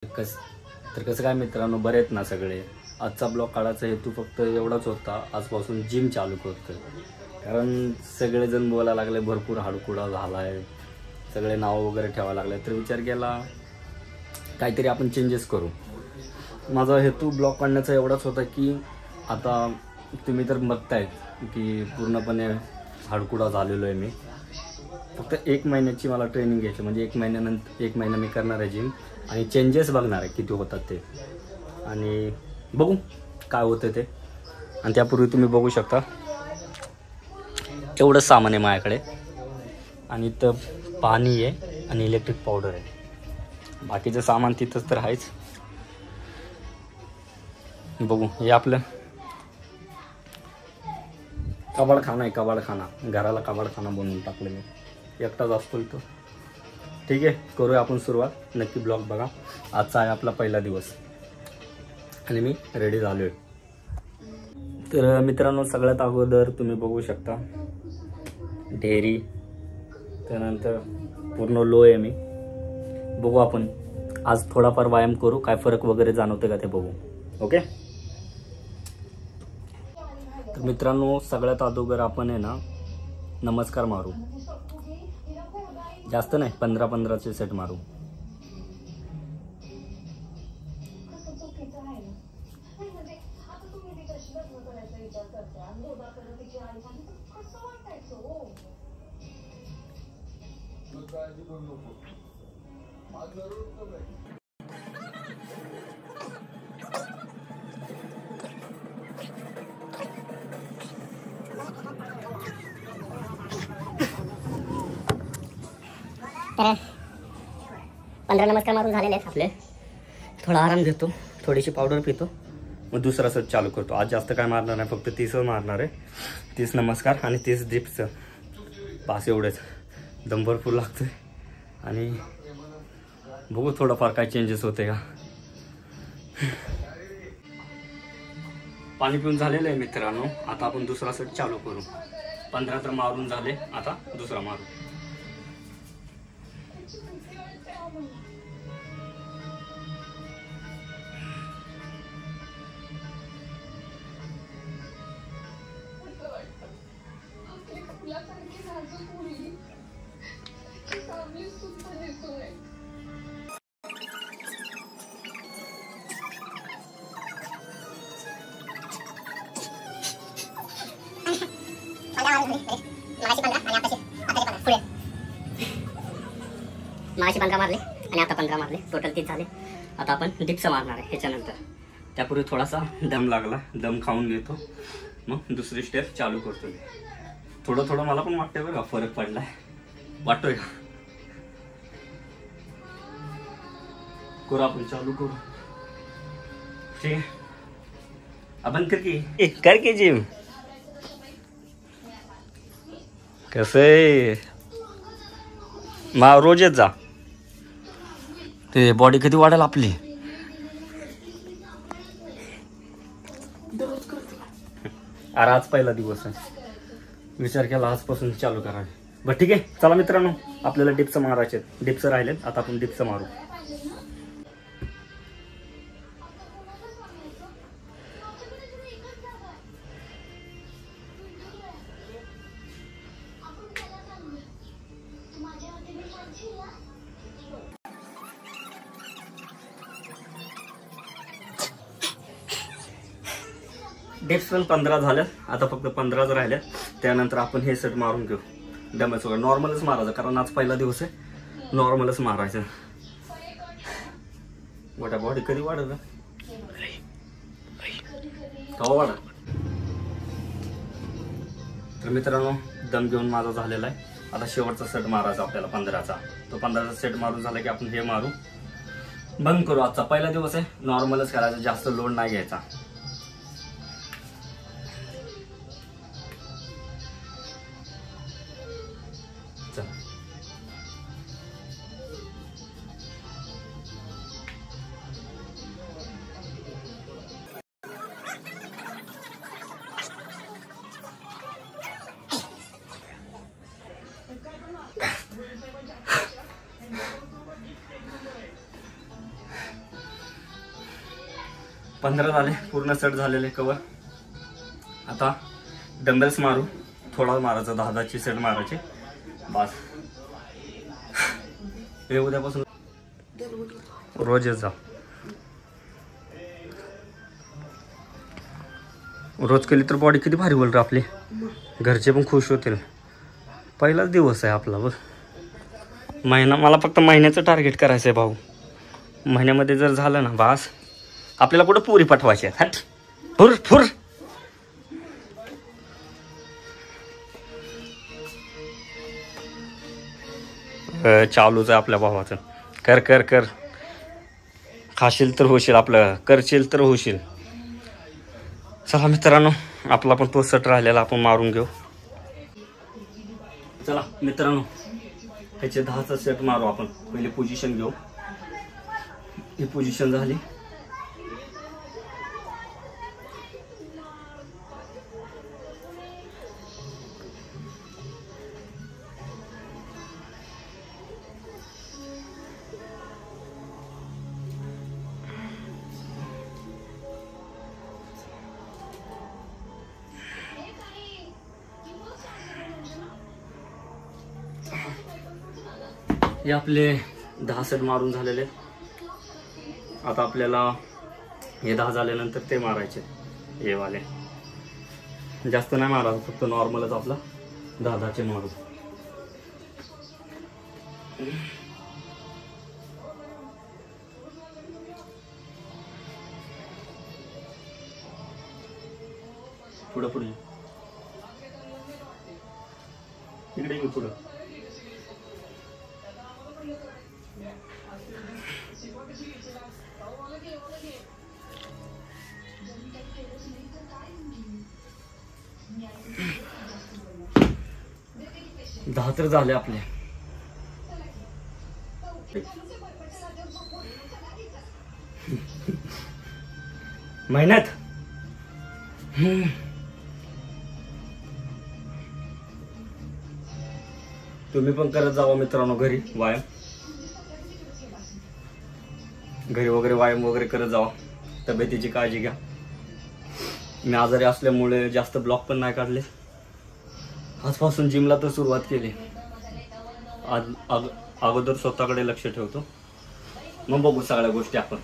कस तर कसं काय मित्रांनो, बरे आहेत ना सगळे. आजचा ब्लॉग काढायचा हेतू फक्त एवढाच होता, आजपासून जिम चालू करतोय. कारण सगळेजण बोलायला लागले भरपूर हाडकुडा झाला आहे, सगळे नाव वगैरे ठेवायला लागले. तर विचार केला काहीतरी आपण चेंजेस करू. माझा हेतू ब्लॉग काढण्याचा एवढाच होता की आता तुम्ही तर बघतायत की पूर्णपणे हाडकुडा झालेलो आहे मी. फक्त 1 महिन्याची मला ट्रेनिंग घ्यायची, म्हणजे 1 महिना मी करणार आहे जिम आणि चेंजेस बघणार आहे किती होतात ते, आणि बघू काय होतं ते. आणि त्यापूर्वी तुम्ही बघू शकता एवढं सामान आहे माझ्याकडे, आणि इथं पाणी आहे आणि इलेक्ट्रिक पावडर आहे. बाकीचं सामान तिथंच तर आहेच. बघू, हे आपलं कबाडखाना आहे, कबाडखाना. घराला कबाडखाना बनवून टाकलं मी, एकटाच असतो इथं. ठीक आहे, करूया आपण सुरुवात. नक्की ब्लॉग बघा. आजचा आहे आपला पहिला दिवस आणि मी रेडी झालो आहे. तर मित्रांनो, सगळ्यात अगोदर तुम्ही बघू शकता ढेरी, त्यानंतर पूर्ण लो आहे मी. बघू आपण आज थोडाफार व्यायाम करू, काय फरक वगैरे जाणवते का ते बघू. ओके. तर मित्रांनो, सगळ्यात अगोदर आपण आहे ना नमस्कार मारू. जास्त नाही, 15-15चे सेट मारू. तर 15 नमस्कार मारून झालेले आहेत आपले. थोडा आराम घेतो, थोडीशी पावडर पितो, मग दुसरा सेट चालू करतो. आज जास्त काय मारणार नाही, फक्त 30 मारणार आहे. 30 नमस्कार आणि 30 डिप्स. पास एवढेच. दम भरपूर लागतोय आणि बघू थोडंफार काय चेंजेस होते का. पाणी पिऊन झालेलं आहे मित्रांनो. आता आपण दुसरा सेट चालू करू. 15 तर मारून झाले, आता दुसरा मारू. मागाशी 15 मारले आणि आता 15 मारले, टोटल 30 झाले. आता आपण डिप्स मारणार आहे ह्याच्यानंतर. त्यापूर्वी थोडासा दम लागला, दम खाऊन घेतो, मग दुसरी स्टेप चालू करतो मी. थोडं थोडं मला पण वाटतंय बरं का फरक पडलाय. वाटतोय का? करू आपण, चालू करू. ठीक आहे, आपण कर की जिम. कसं आहे मा रोज येत जा, ते बॉडी कधी वाढेल आपली. अरे आज पहिला दिवस आहे, विचार केला आजपासून चालू करावे. बरं ठीक आहे, चला मित्रांनो, आपल्याला डिप्स मारायचे. डिप्स राहिलेत, आता आपण डिप्स मारू. डिप्स पण 15 झाल्या, आता फक्त 15च राहिल्या. त्यानंतर आपण हे सेट मारून घेऊ. डॅमेज वगैरे नॉर्मलच मारायचं, कारण आज पहिला दिवस आहे. नॉर्मलच मारायचं. मोठ्या बॉडी कधी वाढत का वाढ. तर मित्रांनो, दम घेऊन माझा झालेला आहे. आता शेवटचा सेट मारायचा आपल्याला 15चा. तो 15चा सेट मारून झाला की आपण हे मारू, बंद करू. आजचा पहिला दिवस आहे, नॉर्मलच करायचं, जास्त लोड नाही घ्यायचा. 15 झाले, पूर्ण सेट झालेले कवर. आता डंबेल्स मारू, थोडा मारायचा, 10-10ची सेट मारायचे बस. हे उद्यापासून रोजच जा. रोज केली तर बॉडी किती भारी बोलतो आपली, घरचे पण खुश होतील. पहिलाच दिवस आहे आपला बघ. महिना, मला फक्त महिन्याचं टार्गेट करायचं आहे भाऊ. महिन्यामध्ये जर झालं ना बास, आपल्याला कुठं पुरी पाठवायची आहे. हट फुर फुर. चालूच आहे आपल्या भावाचं. कर कर कर, खाशील तर होशील, आपलं करशील तर होशील. चला मित्रांनो, आपला पण तो सेट राहिलेला आपण मारून घेऊ. चला मित्रांनो, ह्याचे 10चा सेट मारू आपण. पहिले पोझिशन घेऊ. ही पोझिशन झाली. हे आपले 10 सेट मारून झालेले. आता आपल्याला हे 10 झाल्यानंतर ते मारायचे, हे वाले. जास्त नाही मारायचं, फक्त नॉर्मलच आपला 10-10चे मारू. पुढं पुढे इकडे येऊ, पुढं. दहा तर झाले आपले. मेहनत. तुम्ही पण करत जावा मित्रांनो घरी व्यायाम. घरी वगैरे व्यायाम वगैरे करत जावा. तब्येतीची काळजी घ्या. मी आजारी असल्यामुळे जास्त ब्लॉक पण नाही काढले. आजपासून जिमला तर सुरुवात केली. अगोदर स्वतःकडे लक्ष ठेवतो, मग बघू सगळ्या गोष्टी आपण.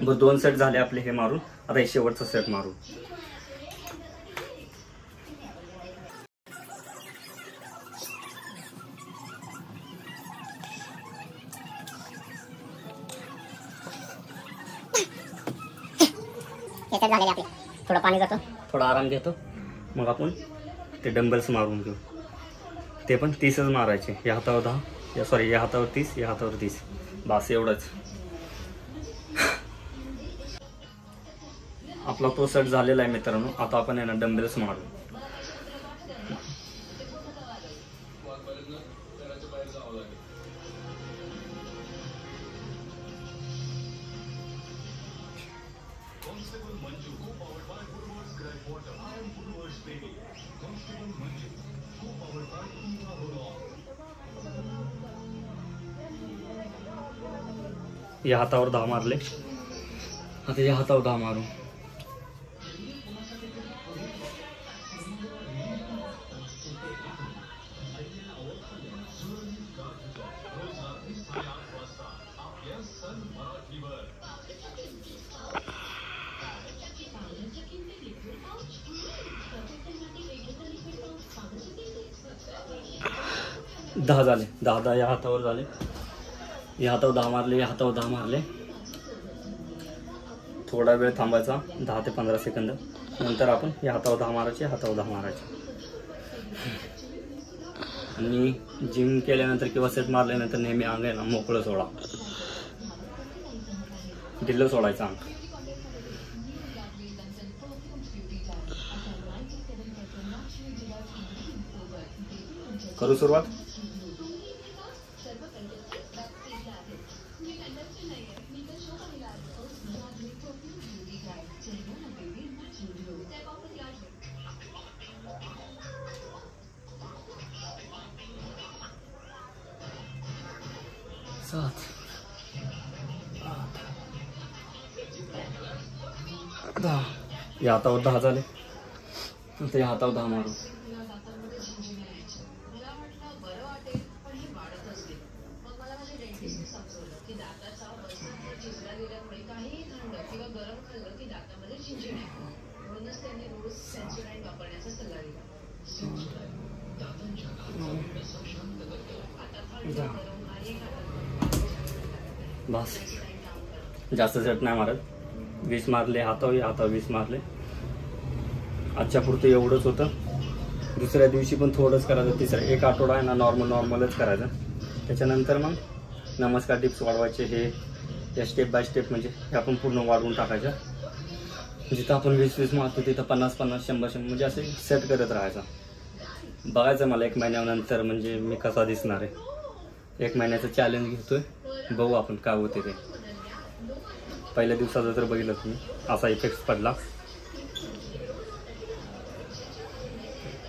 बस 2 सेट झाले आपले हे मारून. आता हे शेवटचा सेट मारू. झालेले आपले. थोडं पाणी घेतो, थोडा आराम घेतो, मग आपण ते डंबल्स मारून घेऊ. ते पण 30च मारायचे. या हातावर 10, सॉरी या हातावर 30, या हातावर 30. बस एवढंच. आपला तो सेट झालेला आहे मित्रांनो. आता आपण आहे ना डंबल्स मारू. या हातावर 10 मारले. आता या हातावर 10 मारू. दहा झाले. 10 या हातावर झाले. या हातावर 10 मारले, या हातावर 10 मारले. थोडा वेळ थांबायचा, 10 ते 15 सेकंद. नंतर आपण या हातावर 10 मारायचे, हातावर 10 मारायचे. आणि जिम केल्यानंतर किंवा सेट मारल्यानंतर नेहमी अंग आहे ना मोकळं सोडा. ढिल्लं सोडायचं अंग. करू सुरुवात. या हातावर 10 झाले, आता या हातावर 10 मारू. बस जास्त सेट नाही मारत. 20 मारले हातावर 20 मारले. आजच्या पुरतं एवढंच होतं. दुसऱ्या दिवशी पण थोडंच करायचं. तिसरा एक आठवडा आहे ना नॉर्मलच करायचं. त्याच्यानंतर मग नमस्कार डिप्स वाढवायचे. हे स्टेप बाय स्टेप म्हणजे हे आपण पूर्ण वाढवून टाकायचं. जिथं आपण 20 मारतो तिथं 50 100 म्हणजे असे सेट करत राहायचं. बघायचं मला 1 महिन्यानंतर म्हणजे मी कसा दिसणार आहे. 1 महिन्याचं चॅलेंज घेतोय, बघू आपण काय होते ते. पहिल्या दिवसाचं जर बघितलं तुम्ही असा इफेक्ट पडला.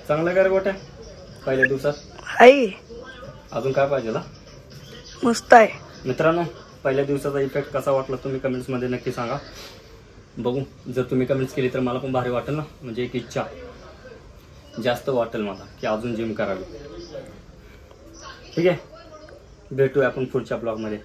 चांगला कर गोट्या पहिल्या दिवसात. अजून काय पाहिजे ना? मस्त आहे मित्रांनो. पहिल्या दिवसाचा इफेक्ट कसा वाटला तुम्ही कमेंट्समध्ये नक्की सांगा. बघू, जर तुम्ही कमेंट्स केली तर मला पण भारी वाटेल ना. म्हणजे एक इच्छा जास्त वाटेल मला की अजून जिम करावी. ठीक आहे, भेटूया आपण पुढच्या ब्लॉगमध्ये.